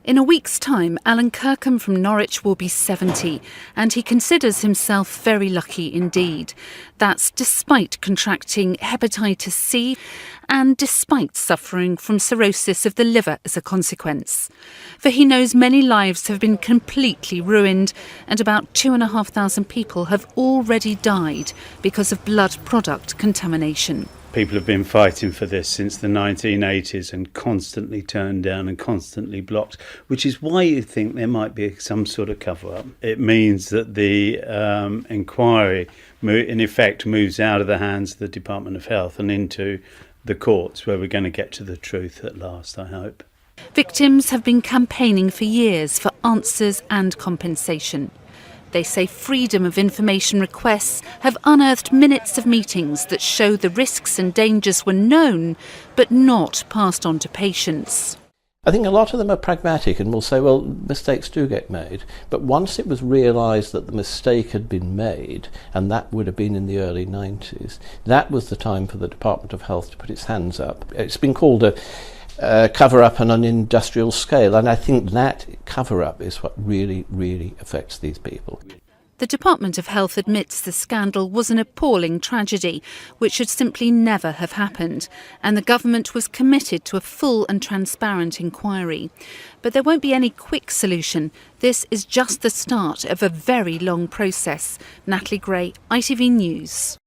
In a week's time, Alan Kirkham from Norwich will be 70, and he considers himself very lucky indeed. That's despite contracting hepatitis C and despite suffering from cirrhosis of the liver as a consequence. For he knows many lives have been completely ruined, and about 2,500 people have already died because of blood product contamination. People have been fighting for this since the 1980s and constantly turned down and constantly blocked, which is why you think there might be some sort of cover-up. It means that the inquiry, in effect, moves out of the hands of the Department of Health and into the courts, where we're going to get to the truth at last, I hope. Victims have been campaigning for years for answers and compensation. They say freedom of information requests have unearthed minutes of meetings that show the risks and dangers were known, but not passed on to patients. I think a lot of them are pragmatic and will say, well, mistakes do get made. But once it was realised that the mistake had been made, and that would have been in the early 90s, that was the time for the Department of Health to put its hands up. It's been called a cover-up on an industrial scale, and I think that cover-up is what really, really affects these people. The Department of Health admits the scandal was an appalling tragedy, which should simply never have happened, and the government was committed to a full and transparent inquiry. But there won't be any quick solution. This is just the start of a very long process. Natalie Gray, ITV News.